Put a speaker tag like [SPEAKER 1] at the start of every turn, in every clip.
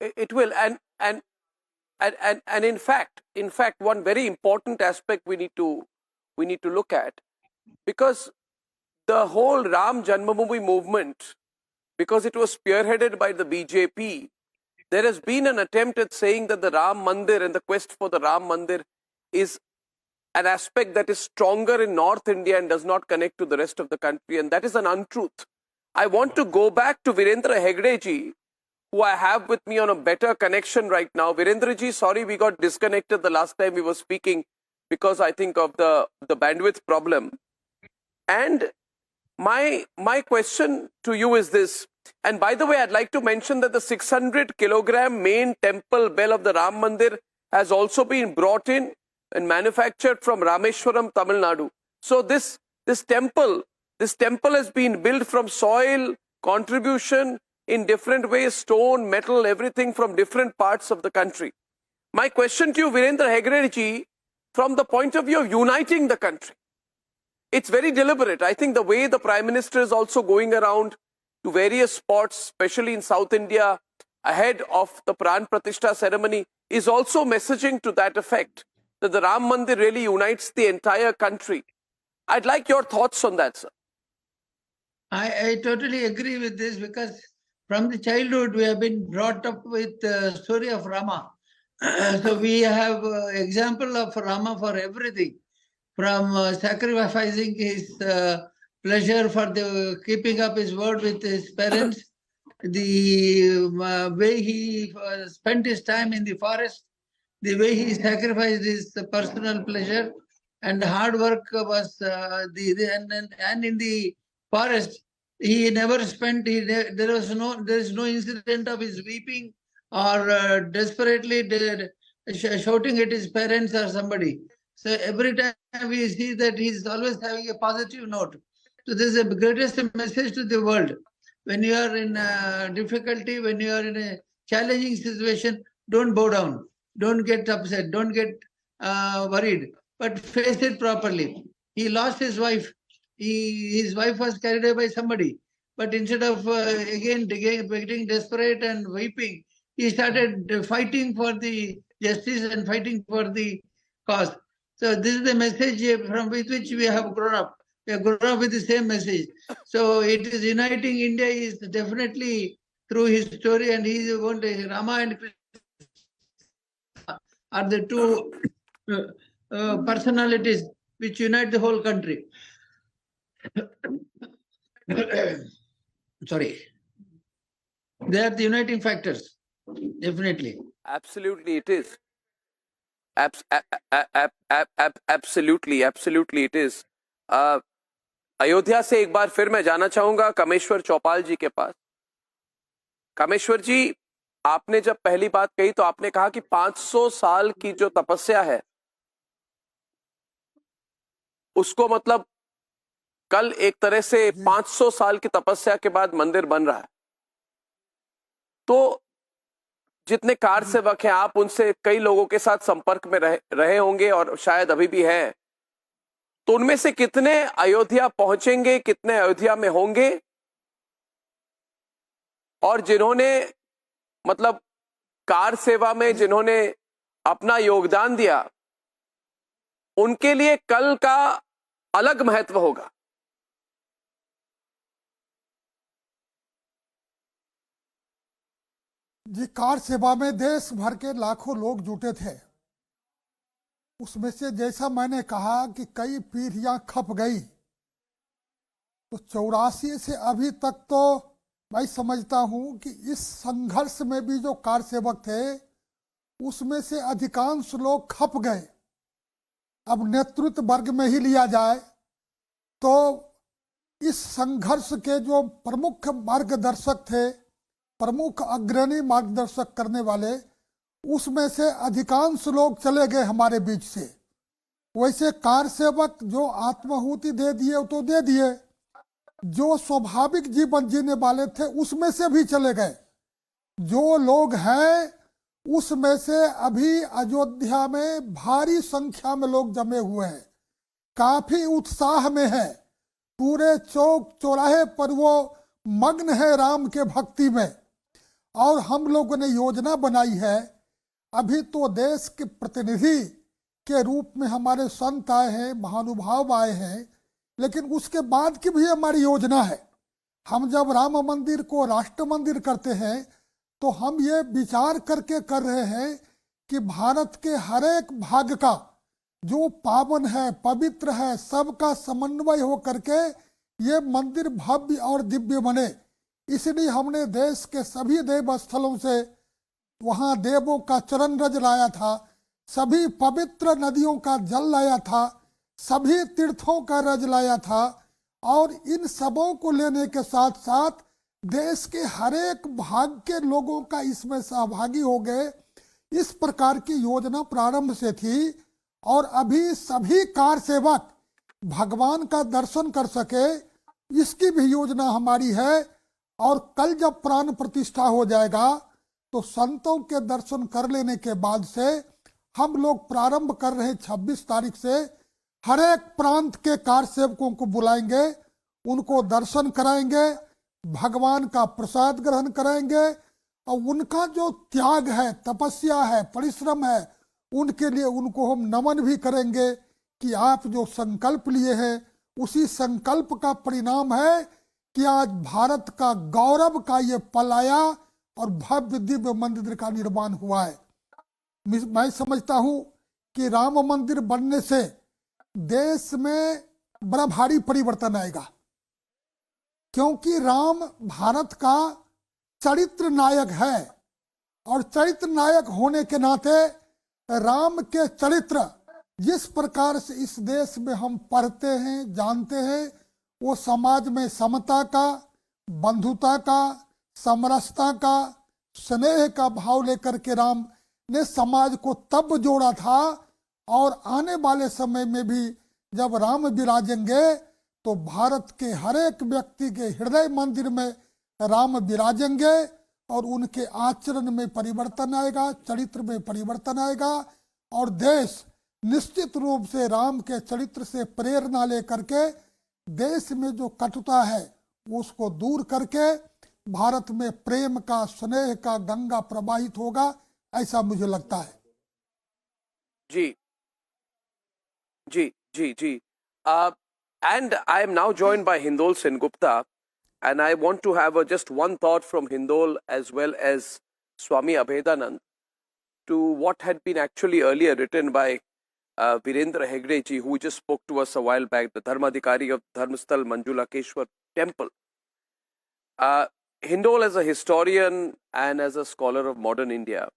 [SPEAKER 1] it will, and in fact, one very important aspect we need to look at, because the whole Ram Janmabhoomi movement, because it was spearheaded by the BJP, there has been an attempt at saying that the Ram Mandir and the quest for the Ram Mandir is an aspect that is stronger in North India and does not connect to the rest of the country, and that is an untruth. I want to go back to Virendra Hegde ji, who I have with me on a better connection right now. Virendra ji, sorry we got disconnected the last time we were speaking because I think of the bandwidth problem. And my question to you is this, and by the way, I'd like to mention that the 600 kilogram main temple bell of the Ram Mandir has also been brought in and manufactured from Rameshwaram, Tamil Nadu. So this temple has been built from soil, contribution in different ways, stone, metal, everything from different parts of the country. My question to you, Virendra Hegde ji, from the point of view of uniting the country, it's very deliberate. I think the way the Prime Minister is also going around to various spots, especially in South India, ahead of the Pran Pratishtha ceremony, is also messaging to that effect, that the Ram Mandir really unites the entire country. I'd like your thoughts on that, sir.
[SPEAKER 2] I totally agree with this, because from the childhood we have been brought up with the story of Rama. So we have example of Rama for everything, from sacrificing his pleasure for the keeping up his word with his parents, the way he spent his time in the forest, the way he sacrificed his personal pleasure and hard work was and in the forest he never spent. There is no incident of his weeping or desperately shouting at his parents or somebody. So every time we see that he is always having a positive note. So this is the greatest message to the world. When you are in difficulty, when you are in a challenging situation, don't bow down, don't get upset, don't get worried, but face it properly. He lost his wife. His wife was carried away by somebody. But instead of again getting desperate and weeping, he started fighting for the justice and fighting for the cause. So this is the message from which we have grown up. We have grown up with the same message. So it is uniting India is definitely through his story, and he is going to Rama and Krishna are the two personalities which unite the whole country. Sorry. They are the uniting factors, definitely.
[SPEAKER 1] Absolutely, it is. Absolutely it is. Ayodhya से एक बार फिर मैं जाना चाहूंगा कामेश्वर चौपाल जी के पास. कामेश्वर जी, आपने जब पहली बात कही तो आपने कहा कि 500 साल की जो तपस्या है उसको मतलब कल एक तरह से 500 साल की तपस्या के बाद मंदिर बन रहा है. तो जितने कार सेवक हैं, आप उनसे कई लोगों के साथ संपर्क में रहे होंगे और शायद अभी भी हैं, तो उनमें से कितने अयोध्या पहुंचेंगे, कितने अयोध्या में होंगे, और जिन्होंने मतलब कार सेवा में जिन्होंने अपना योगदान दिया, उनके लिए कल का अलग महत्व होगा.
[SPEAKER 3] जी, कार सेवा में देश भर के लाखों लोग जुटे थे. उसमें से जैसा मैंने कहा कि कई पीढ़ियां खप गई, तो 84 से अभी तक तो मैं समझता हूं कि इस संघर्ष में भी जो कार सेवक थे उसमें से अधिकांश लोग खप गए. अब नेतृत्व वर्ग में ही लिया जाए तो इस संघर्ष के जो प्रमुख मार्गदर्शक थे, प्रमुख अग्रणी मार्गदर्शक करने वाले, उसमें से अधिकांश लोग चले गए हमारे बीच से. वैसे कार सेवक जो आत्माहुति दे दिए तो दे दिए, जो स्वाभाविक जीवन जीने वाले थे उसमें से भी चले गए. जो लोग हैं उसमें से अभी अयोध्या में भारी संख्या में लोग जमे हुए हैं, काफी उत्साह में है. पूरे चौक चौराहे पर वो मग्न है राम के भक्ति में. और हम लोगों ने योजना बनाई है। अभी तो देश के प्रतिनिधि के रूप में हमारे संत आए हैं, महानुभाव आए हैं, लेकिन उसके बाद की भी हमारी योजना है। हम जब राम मंदिर को राष्ट्र मंदिर करते हैं तो हम ये विचार करके कर रहे हैं कि भारत के हर एक भाग का जो पावन है, पवित्र है, सबका समन्वय हो करके ये मंदिर भव्य और दिव्य बने। इसलिए हमने देश के सभी देव स्थलों से वहाँ देवों का चरण रज लाया था, सभी पवित्र नदियों का जल लाया था, सभी तीर्थों का रज लाया था, और इन सबों को लेने के साथ साथ देश के हर एक भाग के लोगों का इसमें सहभागी हो गए। इस प्रकार की योजना प्रारंभ से थी, और अभी सभी कार सेवक भगवान का दर्शन कर सके, इसकी भी योजना हमारी है। और कल जब प्राण प्रतिष्ठा हो जाएगा तो संतों के दर्शन कर लेने के बाद से हम लोग प्रारंभ कर रहे 26 तारीख से हर एक प्रांत के कार सेवकों को बुलाएंगे, उनको दर्शन कराएंगे, भगवान का प्रसाद ग्रहण कराएंगे, और उनका जो त्याग है, तपस्या है, परिश्रम है, उनके लिए उनको हम नमन भी करेंगे कि आप जो संकल्प लिए हैं उसी संकल्प का परिणाम है कि आज भारत का गौरव का ये पल आया और भव्य दिव्य मंदिर का निर्माण हुआ है। मैं समझता हूं कि राम मंदिर बनने से देश में बड़ा भारी परिवर्तन आएगा, क्योंकि राम भारत का चरित्र नायक है, और चरित्र नायक होने के नाते राम के चरित्र जिस प्रकार से इस देश में हम पढ़ते हैं, जानते हैं, वो समाज में समता का, बंधुता का, समरसता का, स्नेह का भाव लेकर के राम ने समाज को तब जोड़ा था, और आने वाले समय में भी जब राम विराजेंगे तो भारत के हर एक व्यक्ति के हृदय मंदिर में राम विराजेंगे, और उनके आचरण में परिवर्तन आएगा, चरित्र में परिवर्तन आएगा, और देश निश्चित रूप से राम के चरित्र से प्रेरणा लेकर के देश में जो कटुता है उसको दूर करके भारत में प्रेम का, स्नेह का गंगा प्रवाहित होगा, ऐसा मुझे लगता है।
[SPEAKER 1] जी जी जी जी and I am now joined by Hindol Sengupta, and I want to have just one thought from Hindol as well as Swami Abhedanand to what had been actually earlier written by Virendra Hegde ji, who just spoke to us a while back, the Dharmadhikari of Dharmasthal Manjulakeshwar Temple. Hindol, as a historian and as a scholar of modern India,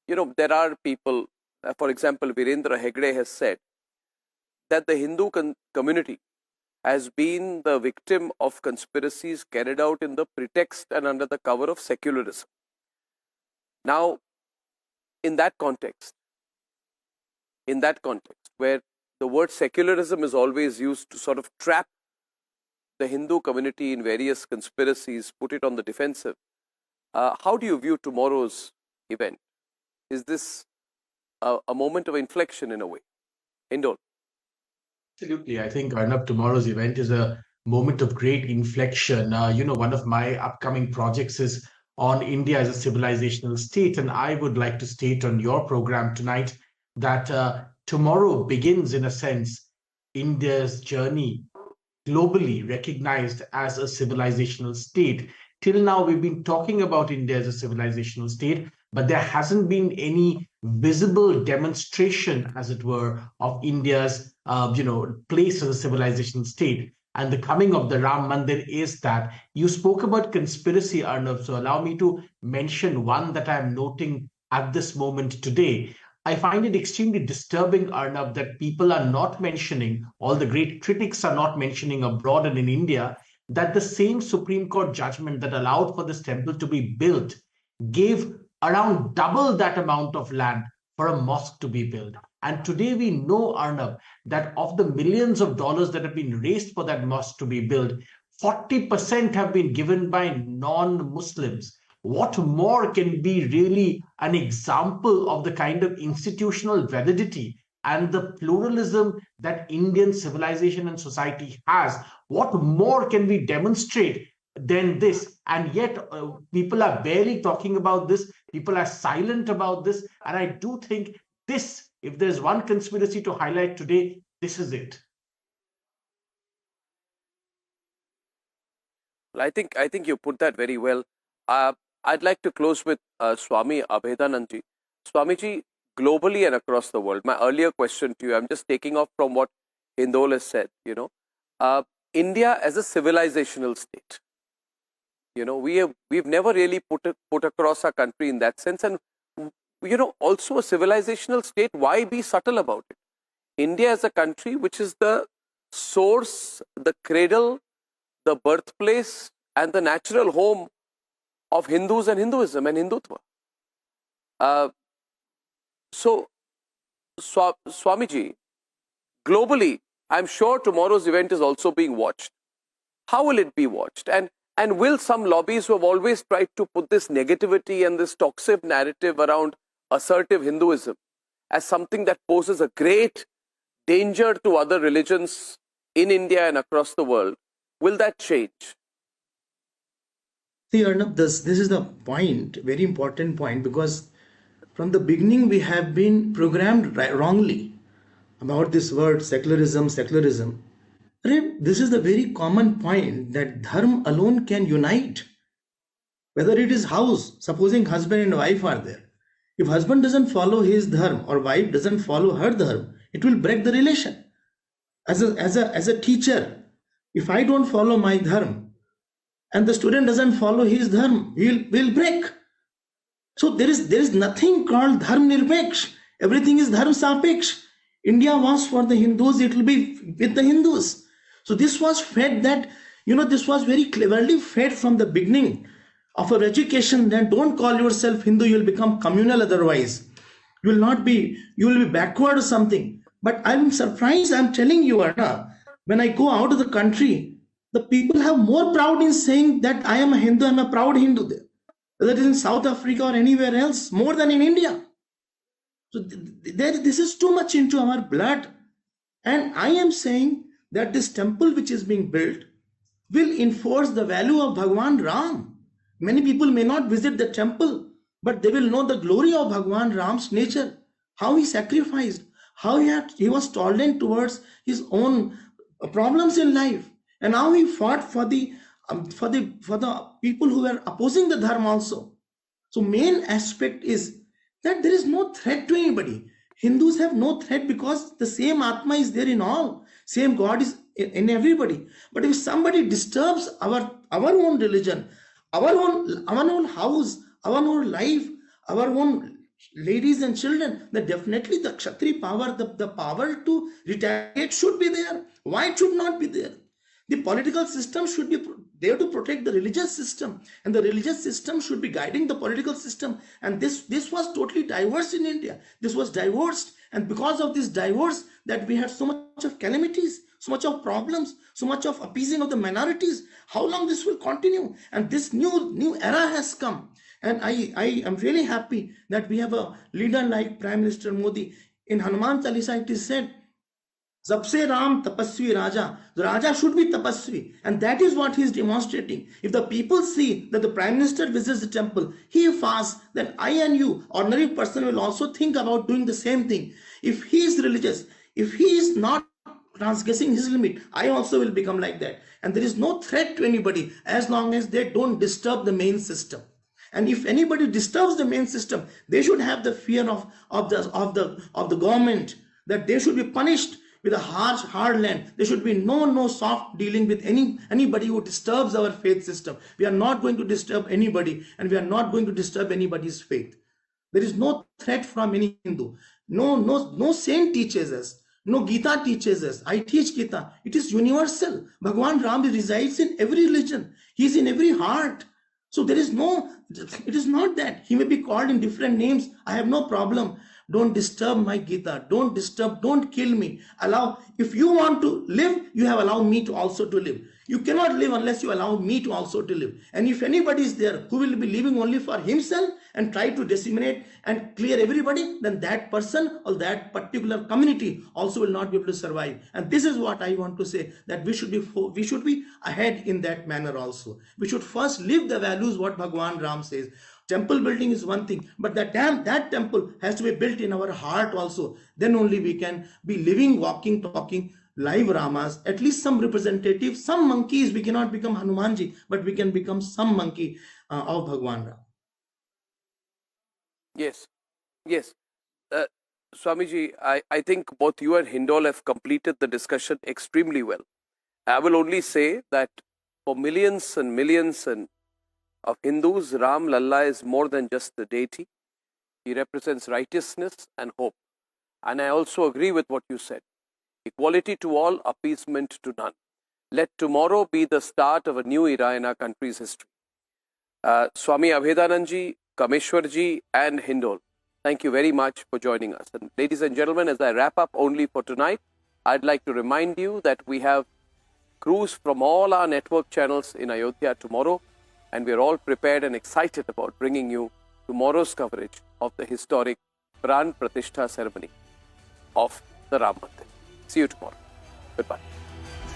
[SPEAKER 1] you know, there are people, for example, Virendra Hegde has said that the Hindu community has been the victim of conspiracies carried out in the pretext and under the cover of secularism. Now, in that context, where the word secularism is always used to sort of trap the Hindu community in various conspiracies, put it on the defensive, how do you view tomorrow's event? Is this a moment of inflection in a way? Hindol.
[SPEAKER 4] Absolutely. I think Arnab, tomorrow's event is a moment of great inflection. One of my upcoming projects is on India as a civilizational state. And I would like to state on your program tonight that tomorrow begins, in a sense, India's journey globally recognized as a civilizational state. Till now, we've been talking about India as a civilizational state, but there hasn't been any visible demonstration, as it were, of India's place as a civilizational state. And the coming of the Ram Mandir is that. You spoke about conspiracy, Arnav, so allow me to mention one that I'm noting at this moment today. I find it extremely disturbing, Arnav, that people are not mentioning, all the great critics are not mentioning abroad and in India, that the same Supreme Court judgment that allowed for this temple to be built gave around double that amount of land for a mosque to be built. And today we know, Arnav, that of the millions of dollars that have been raised for that mosque to be built, 40% have been given by non-Muslims. What more can be really an example of the kind of institutional validity and the pluralism that Indian civilization and society has? What more can we demonstrate than this. And yet people are barely talking about this. People are silent about this. And I do think this, if there's one conspiracy to highlight today, this is it.
[SPEAKER 1] Well, I think you put that very well. I'd like to close with Swami Abhedanandji. Swamiji, globally and across the world, my earlier question to you, I'm just taking off from what Hindol has said, India as a civilizational state. We've never really put across our country in that sense. And, also a civilizational state, why be subtle about it? India is a country which is the source, the cradle, the birthplace and the natural home of Hindus and Hinduism and Hindutva. So, Swamiji, globally, I'm sure tomorrow's event is also being watched. How will it be watched? And will some lobbies who have always tried to put this negativity and this toxic narrative around assertive Hinduism as something that poses a great danger to other religions in India and across the world, will that change?
[SPEAKER 5] See, Arnab, this is the point, very important point, because from the beginning we have been programmed wrongly about this word secularism. This is the very common point that Dharma alone can unite. Whether it is house, supposing husband and wife are there. If husband doesn't follow his Dharma or wife doesn't follow her Dharma, it will break the relation. As a teacher, if I don't follow my Dharma and the student doesn't follow his Dharma, we'll break. So there is nothing called Dharma Nirpeksh. Everything is Dharma Sapeksh. India was for the Hindus, it will be with the Hindus. So this was fed that, this was very cleverly fed from the beginning of our education, that don't call yourself Hindu, you will become communal otherwise. You will be backward or something. But I'm surprised, I'm telling you, Arna, when I go out of the country, the people have more proud in saying that I am a Hindu, I'm a proud Hindu there. Whether it is in South Africa or anywhere else, more than in India. So this is too much into our blood. And I am saying that this temple which is being built will enforce the value of Bhagwan Ram. Many people may not visit the temple, but they will know the glory of Bhagwan Ram's nature, how he sacrificed, how he was tolerant towards his own problems in life, and how he fought for the people who were opposing the Dharma also. So main aspect is that there is no threat to anybody. Hindus have no threat because the same Atma is there in all. Same God is in everybody. But if somebody disturbs our own religion, our own house, our own life, our own ladies and children, then definitely the Kshatriya power, the power to retaliate should be there. Why it should not be there? The political system should be there to protect the religious system, and the religious system should be guiding the political system. And this was totally diverse in India. This was divorced, and because of this divorce, that we had so much of calamities, so much of problems, so much of appeasing of the minorities. How long this will continue? And this new era has come. And I am really happy that we have a leader like Prime Minister Modi. In Hanuman Chalisa it is said, Sabse Ram Tapasvi Raja. The Raja should be Tapasvi, and that is what he is demonstrating. If the people see that the Prime Minister visits the temple, he fasts, then I and you, ordinary person, will also think about doing the same thing. If he is religious, if he is not transgressing his limit, I also will become like that. And there is no threat to anybody as long as they don't disturb the main system. And if anybody disturbs the main system, they should have the fear of the government, that they should be punished with a hard land. There should be no soft dealing with anybody who disturbs our faith system. We are not going to disturb anybody, and we are not going to disturb anybody's faith. There is no threat from any Hindu. No saint teaches us. No Gita teaches us. I teach Gita. It is universal. Bhagwan Ram resides in every religion. He is in every heart. So it is not that. He may be called in different names. I have no problem. Don't disturb my Gita. Don't kill me. If you want to live, you have allowed me to also to live. You cannot live unless you allow me to also to live. And if anybody is there who will be living only for himself and try to disseminate and clear everybody, then that person or that particular community also will not be able to survive. And this is what I want to say, that we should be ahead in that manner also. We should first live the values what Bhagwan Ram says. Temple building is one thing, but that temple has to be built in our heart also. Then only we can be living, walking, talking, live Ramas, at least some representative, some monkeys. We cannot become Hanumanji, but we can become some monkey of Bhagwan Ram.
[SPEAKER 1] Yes, yes. Swamiji, I think both you and Hindol have completed the discussion extremely well. I will only say that for millions and millions of Hindus, Ram Lalla is more than just the deity. He represents righteousness and hope. And I also agree with what you said. Equality to all, appeasement to none. Let tomorrow be the start of a new era in our country's history. Swami Abhedanandji, Kameshwarji, and Hindol, thank you very much for joining us. And ladies and gentlemen, as I wrap up only for tonight, I'd like to remind you that we have crews from all our network channels in Ayodhya tomorrow, and we're all prepared and excited about bringing you tomorrow's coverage of the historic Pran Pratishtha ceremony of the Ram Mandir. See you tomorrow. Goodbye.